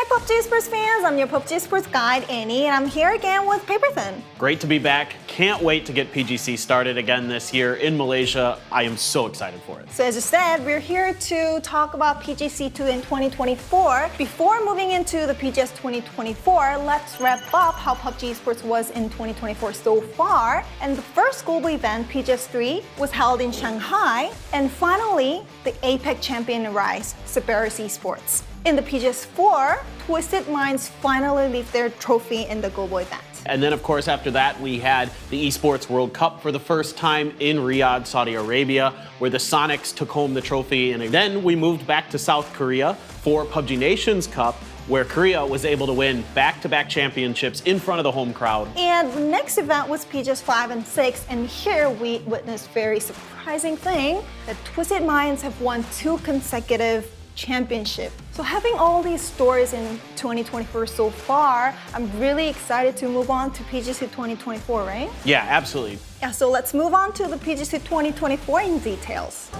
Hi PUBG Esports fans, I'm your PUBG Esports guide Annie and I'm here again with Paperthin. Great to be back. Can't wait to get PGC started again this year in Malaysia. I am so excited for it. So as you said, we're here to talk about PGC 2 in 2024. Before moving into the PGS 2024, let's wrap up how PUBG Esports was in 2024 so far. And the first global event, PGS 3, was held in Shanghai. And finally, the APEC champion rise, Cerberus Esports. In the PGS 4, Twisted Minds finally leave their trophy in the global event. And then, of course, after that, we had the Esports World Cup for the first time in Riyadh, Saudi Arabia, where the Sonics took home the trophy. And then we moved back to South Korea for PUBG Nations Cup, where Korea was able to win back-to-back championships in front of the home crowd. And the next event was PGS 5 and 6, and here we witnessed a very surprising thing, that Twisted Minds have won 2 consecutive championship. So having all these stories in 2024 so far, I'm really excited to move on to PGC 2024, right? Yeah, absolutely. Yeah, so let's move on to the PGC 2024 in details.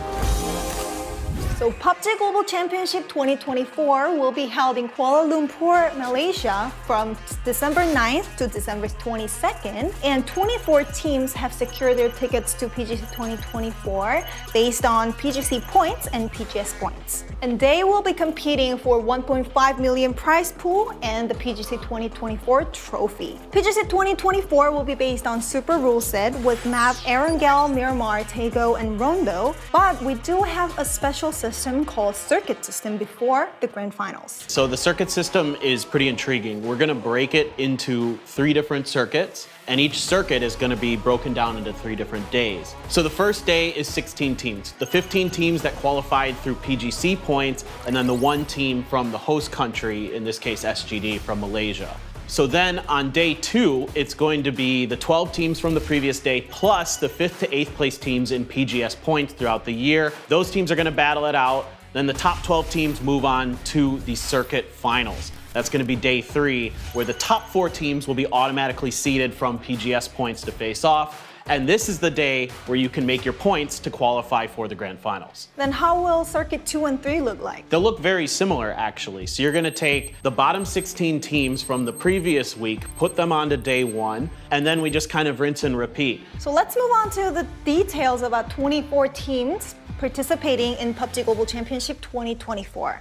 So PUBG Global Championship 2024 will be held in Kuala Lumpur, Malaysia from December 9th to December 22nd. And 24 teams have secured their tickets to PGC 2024 based on PGC points and PGS points. And they will be competing for 1.5 million prize pool and the PGC 2024 trophy. PGC 2024 will be based on Super Rule Set with map Erangel, Miramar, Tego, and Rondo. But we do have a special system called Circuit System before the Grand Finals. So the circuit system is pretty intriguing. We're gonna break it into 3 different circuits, and each circuit is gonna be broken down into 3 different days. So the first day is 16 teams. The 15 teams that qualified through PGC points, and then the 1 team from the host country, in this case SGD from Malaysia. So then on day 2, it's going to be the 12 teams from the previous day plus the 5th to 8th place teams in PGS points throughout the year. Those teams are gonna battle it out. Then the top 12 teams move on to the circuit finals. That's gonna be day 3, where the top 4 teams will be automatically seeded from PGS points to face off. And this is the day where you can make your points to qualify for the grand finals. Then how will Circuit 2 and 3 look like? They'll look very similar, actually. So you're gonna take the bottom 16 teams from the previous week, put them onto day 1, and then we just kind of rinse and repeat. So let's move on to the details about 24 teams participating in PUBG Global Championship 2024.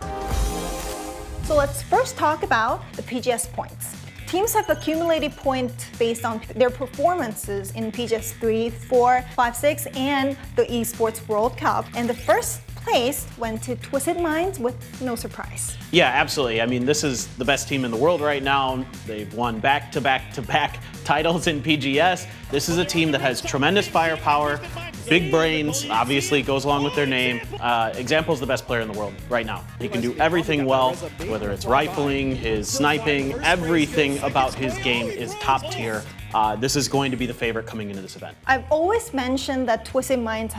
So let's first talk about the PGS points. Teams have accumulated points based on their performances in PGS 3, 4, 5, 6, and the Esports World Cup. And the first place went to Twisted Minds with no surprise. Yeah, absolutely. I mean, this is the best team in the world right now. They've won back-to-back-to-back titles in PGS. This is a team that has tremendous firepower, big brains, obviously goes along with their name. Example's the best player in the world right now. He can do everything well, whether it's rifling, his sniping, everything about his game is top tier. This is going to be the favorite coming into this event. I've always mentioned that Twisted Minds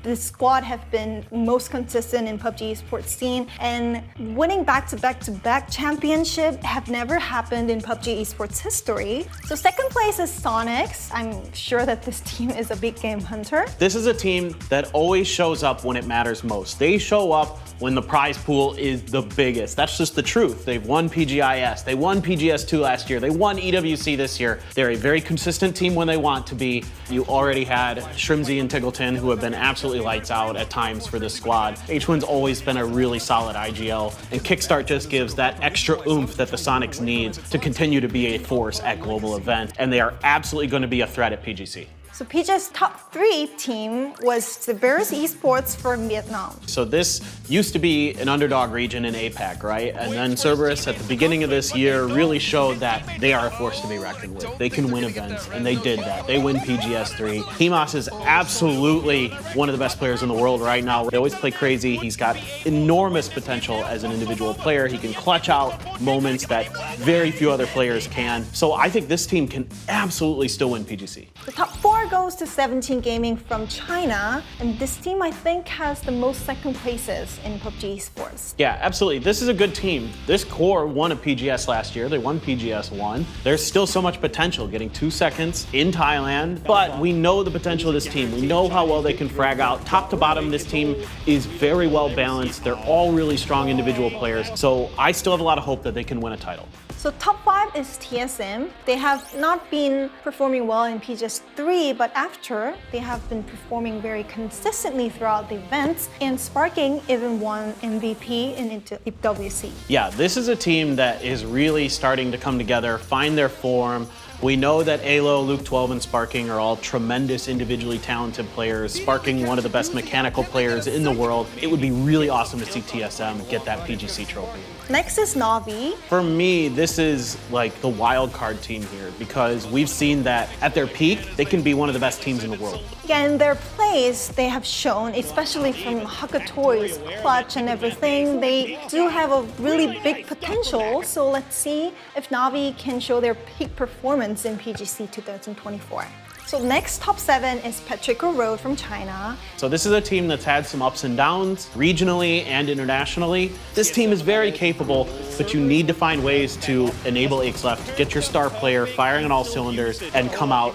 this squad have been most consistent in PUBG esports scene, and winning back-to-back championship have never happened in PUBG esports history. So second place is Sonics. I'm sure that this team is a big game hunter. This is a team that always shows up when it matters most. They show up when the prize pool is the biggest. That's just the truth. They've won PGIS, they won PGS2 last year, they won EWC this year. They're a very consistent team when they want to be. You already had Shrimzy and Tiggleton, who have been absolutely lights out at times for this squad. H1's always been a really solid IGL, and Kickstart just gives that extra oomph that the Sonics needs to continue to be a force at global events, and they are absolutely going to be a threat at PGC. So PG's top 3 team was Cerberus Esports from Vietnam. So this used to be an underdog region in APAC, right? And then Cerberus at the beginning of this year really showed that they are a force to be reckoned with. They can win events, and they did that. They win PGS 3. Hemos is absolutely one of the best players in the world right now. They always play crazy. He's got enormous potential as an individual player. He can clutch out moments that very few other players can. So I think this team can absolutely still win PGC. The top 4 goes to 17 Gaming from China, and this team I think has the most second places in PUBG Esports. Yeah, absolutely. This is a good team. This core won a PGS last year. They won PGS 1. There's still so much potential, getting 2 seconds in Thailand, but we know the potential of this team. We know how well they can frag out. Top to bottom, this team is very well balanced. They're all really strong individual players, so I still have a lot of hope that they can win a title. So top 5 is TSM. They have not been performing well in PGS 3, but after, they have been performing very consistently throughout the events, and Sparking even won MVP in WC. Yeah, this is a team that is really starting to come together, find their form. We know that Alo, Luke 12, and Sparking are all tremendous individually talented players. Sparking, one of the best mechanical players in the world. It would be really awesome to see TSM get that PGC trophy. Next is Navi. For me, this is like the wild card team here because we've seen that at their peak, they can be one of the best teams in the world. Yeah, in their plays, they have shown, especially from Hakatoi's clutch and everything, they do have a really big potential. So let's see if Navi can show their peak performance in PGC 2024. So next, top 7 is Patrico Road from China. So this is a team that's had some ups and downs, regionally and internationally. This team is very capable, but you need to find ways to enable Left, get your star player firing on all cylinders, and come out,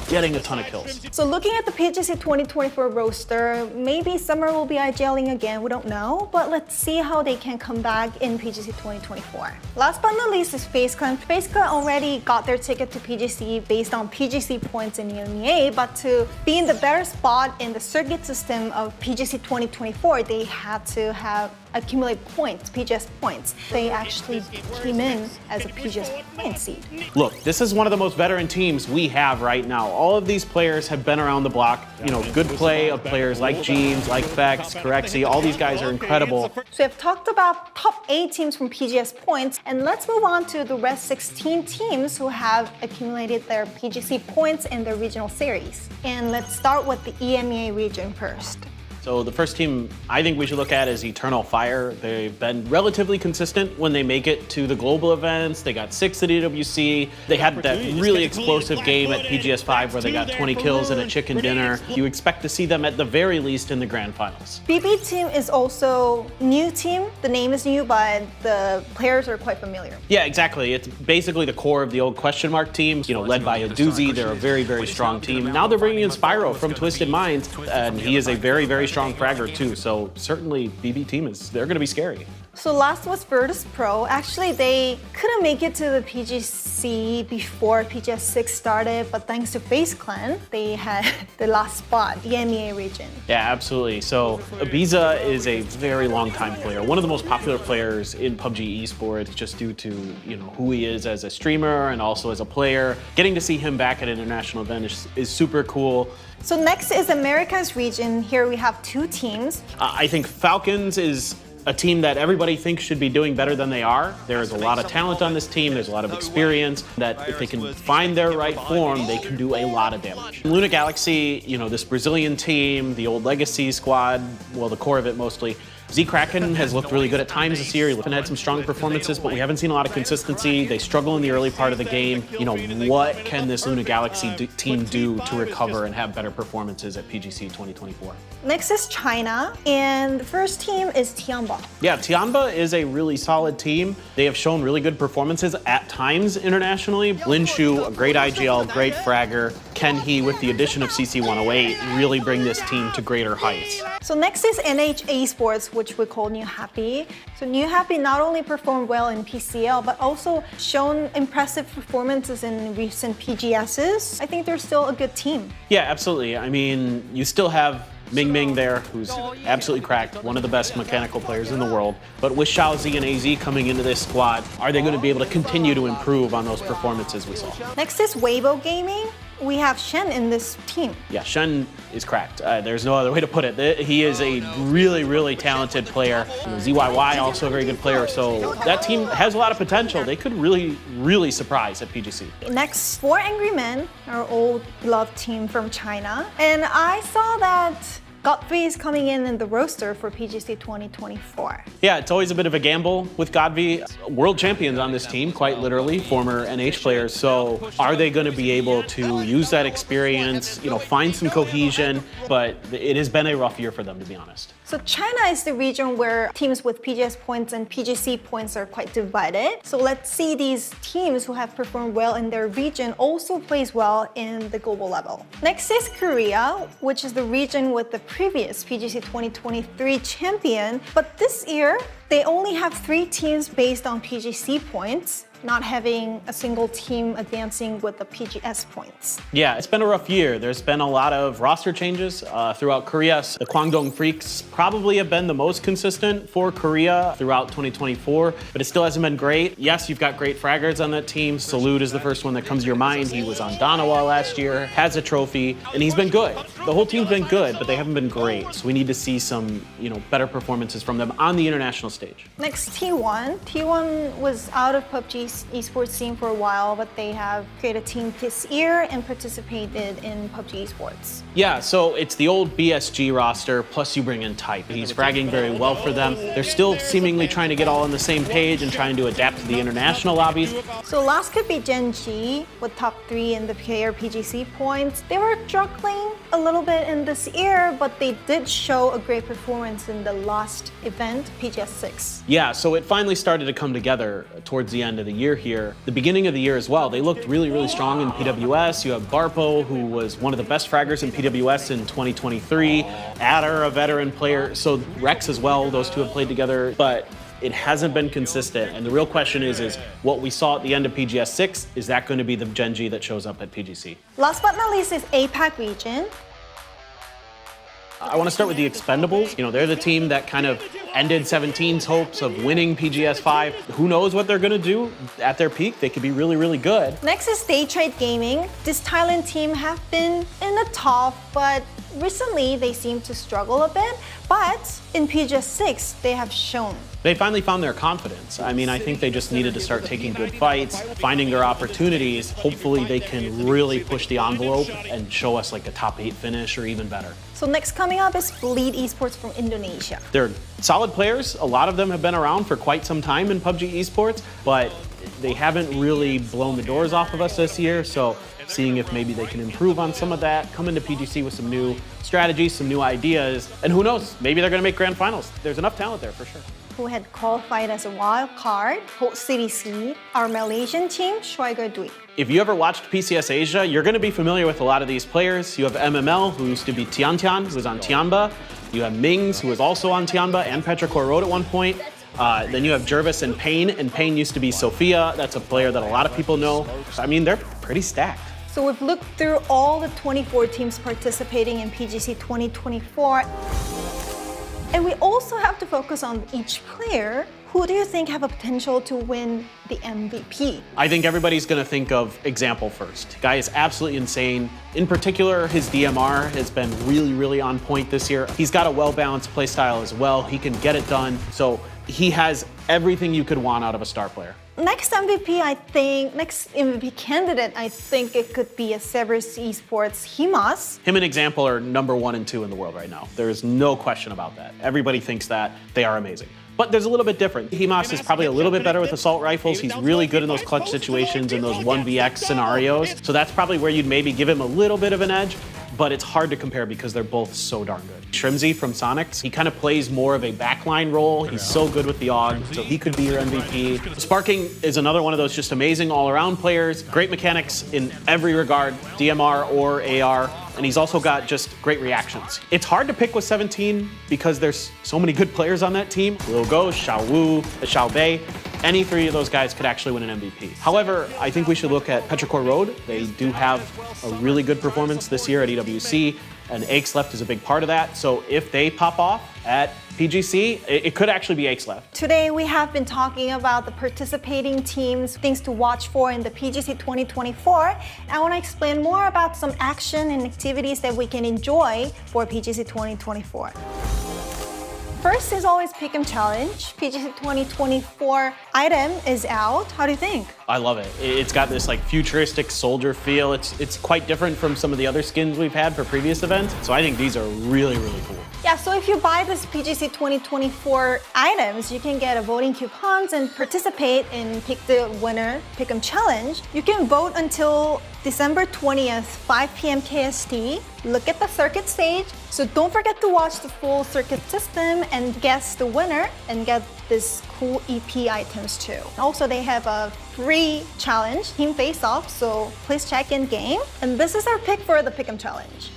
getting a ton of kills. So looking at the PGC 2024 roster, maybe Summer will be IGLing again, we don't know, but let's see how they can come back in PGC 2024. Last but not least is FaZe Clan. FaZe Clan already got their ticket to PGC based on PGC points in EMEA, but to be in the better spot in the circuit system of PGC 2024, they had to accumulate points, PGS points. They actually came in as a PGS point seed. Look, this is one of the most veteran teams we have right now. All of these players have been around the block. Good play of players like Jeems, like Vex, Corexy, all these guys are incredible. So we've talked about top 8 teams from PGS points, and let's move on to the rest 16 teams who have accumulated their PGC points in the regional series. And let's start with the EMEA region first. So the first team I think we should look at is Eternal Fire. They've been relatively consistent when they make it to the global events. They got 6th at EWC. They had that really explosive game at PGS 5 where they got 20 kills and a chicken dinner. You expect to see them at the very least in the grand finals. BB team is also new team. The name is new, but the players are quite familiar. Yeah, exactly. It's basically the core of the old question mark team, led by a doozy. They're a very, very strong team. Now they're bringing in Spyro from Twisted Minds, and he is a very, very strong fragger too, so certainly BB team they're going to be scary. So last was Virtus Pro. Actually, they couldn't make it to the PGC before PGS 6 started, but thanks to FaZe Clan, they had the last spot, the EMEA region. Yeah, absolutely. So Ibiza is a very long time player, one of the most popular players in PUBG Esports, just due to who he is as a streamer and also as a player. Getting to see him back at an international event is super cool. So next is Americas region. Here we have 2 teams. I think Falcons is a team that everybody thinks should be doing better than they are. There is a lot of talent on this team. There's a lot of experience that if they can find their right form, they can do a lot of damage. Luna Galaxy, this Brazilian team, the old Legacy squad, well, the core of it mostly. Z-Kraken has looked really good at times this year. He's had some strong performances, but we haven't seen a lot of consistency. They struggle in the early part of the game. What can this Luna Galaxy team do to recover and have better performances at PGC 2024? Next is China, and the first team is Tianba. Yeah, Tianba is a really solid team. They have shown really good performances at times internationally. Lin Shu, a great IGL, great fragger. Can he, with the addition of CC108, really bring this team to greater heights? So next is NH Esports, which we call New Happy. So New Happy not only performed well in PCL, but also shown impressive performances in recent PGSs. I think they're still a good team. Yeah, absolutely. I mean, you still have Ming Ming there, who's absolutely cracked, one of the best mechanical players in the world. But with Xiaozi and AZ coming into this squad, are they going to be able to continue to improve on those performances we saw? Next is Weibo Gaming. We have Shen in this team. Yeah, Shen is cracked. There's no other way to put it. He is a really, really talented player. ZYY also a very good player. So that team has a lot of potential. They could really, really surprise at PGC. Next, 4 Angry Men, our old beloved team from China. And I saw that Godfrey is coming in the roster for PGC 2024. Yeah, it's always a bit of a gamble with Godfrey. World champions on this team, quite literally, former NH players. So are they going to be able to use that experience, find some cohesion? But it has been a rough year for them, to be honest. So China is the region where teams with PGS points and PGC points are quite divided. So let's see these teams who have performed well in their region also plays well in the global level. Next is Korea, which is the region with the previous PGC 2023 champion. But this year, they only have 3 teams based on PGC points, not having a single team advancing with the PGS points. Yeah, it's been a rough year. There's been a lot of roster changes throughout Korea. The Kwangdong Freaks probably have been the most consistent for Korea throughout 2024, but it still hasn't been great. Yes, you've got great fraggers on that team. Salute is the first one that comes to your mind. He was on Danawa last year, has a trophy, and he's been good. The whole team's been good, but they haven't been great. So we need to see some, better performances from them on the international stage. Next, T1. T1 was out of PUBG esports scene for a while, but they have created a team this year and participated in PUBG esports. Yeah, so it's the old BSG roster, plus you bring in Type. He's fragging very well for them. They're still seemingly trying to get all on the same page and trying to adapt to the international lobbies. So last could be Gen G with top 3 in the player PGC points. They were struggling a little bit in this year, but they did show a great performance in the last event, PGS 6. Yeah, so it finally started to come together towards the end of the year here. The beginning of the year as well, they looked really, really strong in PWS. You have Barpo, who was one of the best fraggers in PWS in 2023. Adder, a veteran player. So Rex as well, those two have played together. But it hasn't been consistent. And the real question is what we saw at the end of PGS 6, is that going to be the Gen G that shows up at PGC? Last but not least is APAC region. I want to start with the Expendables. They're the team that kind of ended 17's hopes of winning PGS 5. Who knows what they're going to do at their peak? They could be really, really good. Next is Daytrade Gaming. This Thailand team have been in the top, but recently they seem to struggle a bit. But in PGS 6, they have shown. They finally found their confidence. I think they just needed to start taking good fights, finding their opportunities. Hopefully they can really push the envelope and show us like a top 8 finish or even better. So next coming up is Bleed Esports from Indonesia. They're solid players. A lot of them have been around for quite some time in PUBG Esports, but they haven't really blown the doors off of us this year. So seeing if maybe they can improve on some of that, come into PGC with some new strategies, some new ideas, and who knows, maybe they're going to make grand finals. There's enough talent there for sure. Who had qualified as a wild card, Holt City Seed, our Malaysian team, Schweiger Dui. If you ever watched PCS Asia, you're going to be familiar with a lot of these players. You have MML, who used to be Tian Tian, who was on Tianba. You have Mings, who was also on Tianba and Petrichor Road at one point. Then you have Jervis and Payne used to be Sophia. That's a player that a lot of people know. They're pretty stacked. So we've looked through all the 24 teams participating in PGC 2024. And we also have to focus on each player. Who do you think have a potential to win the MVP? I think everybody's going to think of Example first. Guy is absolutely insane. In particular, his DMR has been really, really on point this year. He's got a well-balanced play style as well. He can get it done. So he has everything you could want out of a star player. Next MVP candidate, I think it could be a Cerberus Esports Himas. Him and Example are number 1 and 2 in the world right now. There is no question about that. Everybody thinks that. They are amazing. But there's a little bit different. Himas is probably a little bit better with assault rifles. He's really good in those clutch situations, in those 1vx scenarios. So that's probably where you'd maybe give him a little bit of an edge. But it's hard to compare because they're both so darn good. Shrimzy from Sonics, he kind of plays more of a backline role. He's so good with the AUG, so he could be your MVP. Sparking is another one of those just amazing all-around players. Great mechanics in every regard, DMR or AR. And he's also got just great reactions. It's hard to pick with 17 because there's so many good players on that team. Lil Go, Xiao Wu, Xiao Bei. Any 3 of those guys could actually win an MVP. However, I think we should look at Petrichor Road. They do have a really good performance this year at EWC, and Akesleft is a big part of that. So if they pop off at PGC, it could actually be Akesleft. Today we have been talking about the participating teams, things to watch for in the PGC 2024. I want to explain more about some action and activities that we can enjoy for PGC 2024. First is always Pick'em Challenge. PGC 2024 item is out. How do you think? I love it. It's got this like futuristic soldier feel. It's quite different from some of the other skins we've had for previous events. So I think these are really, really cool. Yeah, so if you buy this PGC 2024 items, you can get a voting coupons and participate in Pick the Winner Pick'em Challenge. You can vote until December 20th, 5 p.m. KST. Look at the circuit stage. So don't forget to watch the full circuit system and guess the winner and get this cool EP items too. Also, they have a free challenge, Team Face Off, so please check in game. And this is our pick for the Pick'em Challenge.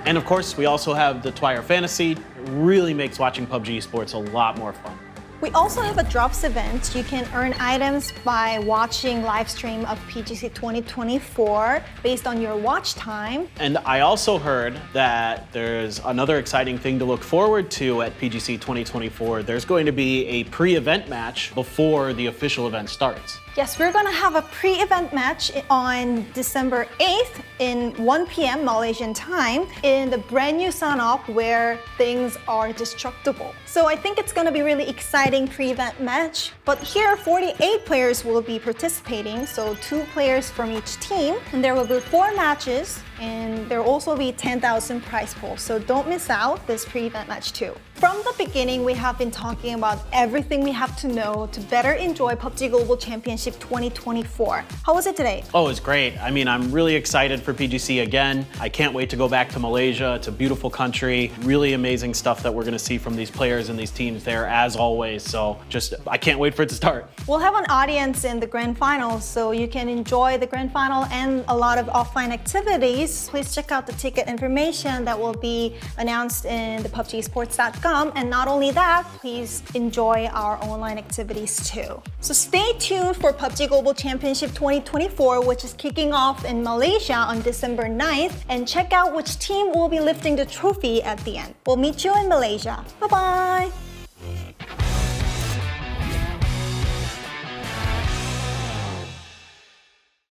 And of course, we also have the Twire Fantasy. It really makes watching PUBG Esports a lot more fun. We also have a drops event. You can earn items by watching live stream of PGC 2024 based on your watch time. And I also heard that there's another exciting thing to look forward to at PGC 2024. There's going to be a pre-event match before the official event starts. Yes, we're gonna have a pre-event match on December 8th in 1 p.m. Malaysian time in the brand new Sanok where things are destructible. So I think it's gonna be really exciting pre-event match. But here, 48 players will be participating, so 2 players from each team. And there will be 4 matches, and there will also be 10,000 prize pool. So don't miss out this pre-event match too. From the beginning, we have been talking about everything we have to know to better enjoy PUBG Global Championship 2024. How was it today? Oh, it's great. I mean, I'm really excited for PGC again. I can't wait to go back to Malaysia. It's a beautiful country. Really amazing stuff that we're gonna see from these players and these teams there as always. So I can't wait for it to start. We'll have an audience in the grand finals, so you can enjoy the grand final and a lot of offline activities. Please check out the ticket information that will be announced in the PUBGesports.com. And not only that, please enjoy our online activities too. So stay tuned for PUBG Global Championship 2024, which is kicking off in Malaysia on December 9th. And check out which team will be lifting the trophy at the end. We'll meet you in Malaysia. Bye-bye.